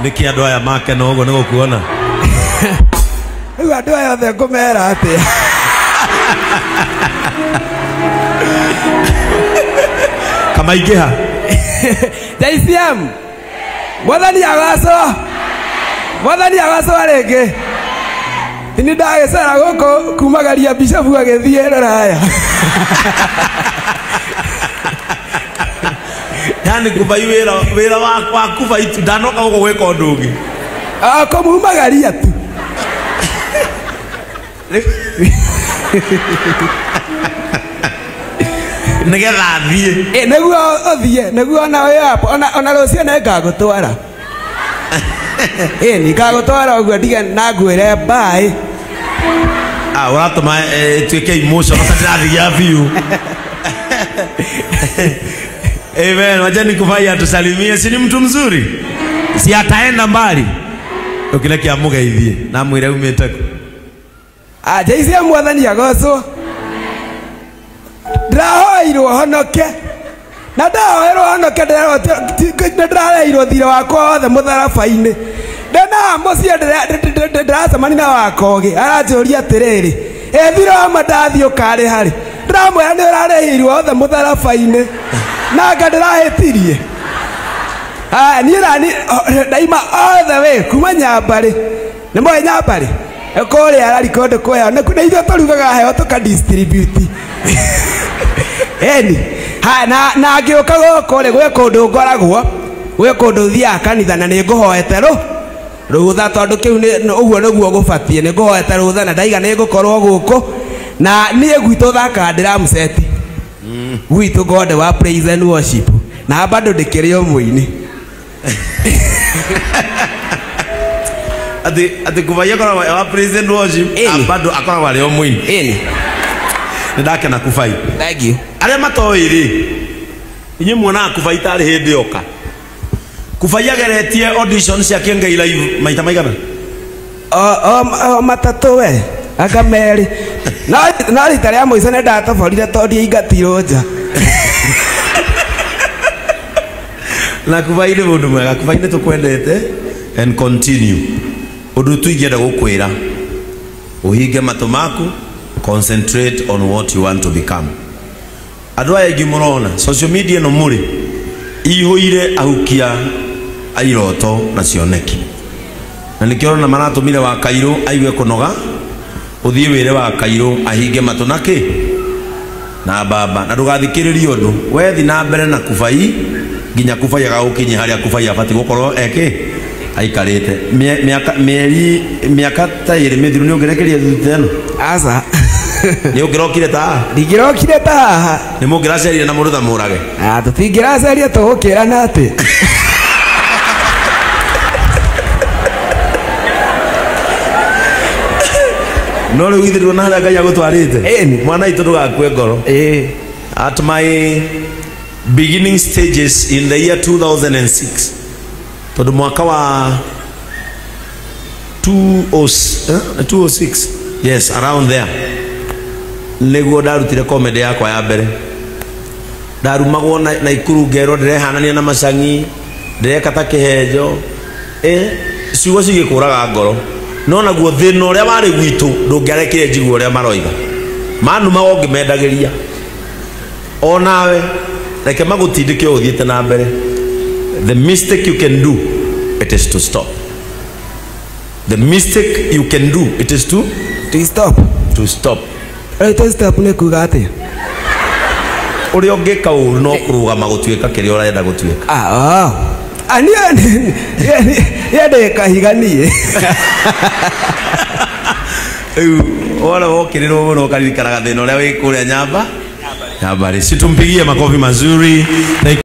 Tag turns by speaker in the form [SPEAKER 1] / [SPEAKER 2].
[SPEAKER 1] Niki andå aya make no go nä gå kuona
[SPEAKER 2] rä u andå aya othe ngå mera atä
[SPEAKER 1] kamaingä ha
[SPEAKER 2] JCM mwathani agacwo rä ngä ini ndagä cara gå kå kumagaria bishopu agä thiä roraya
[SPEAKER 1] yani kubai wira wa kubai tu ndanoka gå gwä ka å ndå å ngä
[SPEAKER 2] kå mumagaria tu
[SPEAKER 1] nä getha thiä
[SPEAKER 2] nä guo å thiä nä guo ona rå cio nä ngagå twara nä ngagå twara å guo ndige na nguä re mbaä
[SPEAKER 1] å ratå ma tuä ke emotion ota ndä rathigia biu amen. Wacha nikufai atusalimie, si ni mtu mzuri, si ataenda mbali ukile kia mugeithie na mwire umite ku
[SPEAKER 2] JCM mwathani agocwo ndahoirwo honoke na ndahoirwo honoke ndirareirwo thira wakwa wothe mutharabaini ndena mucie ndiracemani na wakogi aranjũria atĩrĩrĩ thira wa mandathi ũkarĩ harĩ ndiramwĩra nĩ ũrareirwo wothe mutharabaini nanga ndĩrahĩtirie niĩ ndaima othe we kuma Nyambarĩ nĩ moĩ Nyambarĩ kũrĩa ararikondũ kwĩheo nĩ ithuĩ tũrugaga heo tũkadistribute eni na ngĩũka gũkũ rĩ gwĩ kũndũ ngoragwo gwĩ kũndũ thiaga kanitha na nĩ ngũhoete rũtha tondũ kĩu ũguo nĩguo gũbatiĩ nĩ ngũhoete rũtha na ndaiga nĩ ngũkorwo gũkũ na niĩ gwitũ thakaga ndĩramũceti gwitũ God wa praise and worship na bado ndĩkĩrĩ o mũini
[SPEAKER 1] ati kufanya kwa wa praise and worship bado akoragwo arĩ o mũini nĩ ndakena kufai.
[SPEAKER 2] Thank you.
[SPEAKER 1] Arĩa matoĩ rĩ inyuĩ muonaga kufai tarĩ hĩndĩ yoka kufai ageretie audition cia Kĩengei live maita maigana
[SPEAKER 2] matatũ we anga merĩ no rita rĩa mũico nĩ ndatoborire tondũ aingatirwo nja
[SPEAKER 1] na kufai nĩ mũndũ mwega, kufai nĩ tũkwendete and continue ũndũ tũingĩenda gũkwĩra ũhinge matũ maku, concentrate on what you want to become. Andũ aya aingĩ mũrona social media no mũrĩ ihũire ahukia airoto na cioneki na nĩkĩo na maratũmire wa Kairũ aigue kũnoga ũthiĩ wĩre wa Kairũ ahinge matũ na kĩ na mbamba na ndũgathikĩrĩrie ũndũ wethi na mbere na kufai nginya kufai agagũkinyia harĩa kufai abatiĩ gũkorwo eke aikarĩte mĩaka ta ĩrĩ mĩthiru nĩ ũngĩrekeria thutha ĩno
[SPEAKER 2] aca
[SPEAKER 1] nĩ ũngĩrokire ta haha
[SPEAKER 2] ndingĩrokire ta haha
[SPEAKER 1] nĩ mũngĩracerire na mũndũ ta Mũrage
[SPEAKER 2] tũtingĩraceria tũgũkĩrana atĩ
[SPEAKER 1] no rĩu ithe ndĩrona harĩa Ngai agũtwarĩte mwana itũ ndũgakue ngoro. At my beginning stages in the year 2006 tondũ mwaka wa 206 yes around there nĩguo ndarutire comedy yakwa ya mbere ndarumagwo na ikuru ngerwo ndĩrehanania na macang'i ndĩreka ta kĩhenjo ciugo cigĩkũraga ngoro no naguo thĩna ũrĩa warĩ gwitũ ndũngĩarekire njigua ũrĩa maroiga manuma ũngĩmendagĩria o nawe reke magũtindĩke o ũthiĩte na mbere. The mistake you can do it is to stop. The mistake you can do it is to
[SPEAKER 2] stop.
[SPEAKER 1] To stop.
[SPEAKER 2] To stop nĩ kuga atĩa
[SPEAKER 1] ũrĩa ũngĩka ũru no kũrũgama gũtuĩka kĩrĩa ũrenda gũtuĩka.
[SPEAKER 2] niĩ ndĩ kahiga niĩ
[SPEAKER 1] rĩu wona wokĩrĩrwo mũno ũkaririkanaga thĩna ũrĩa wĩ kũrĩa Nyambarĩ. Si tumpigie makofi mazuri.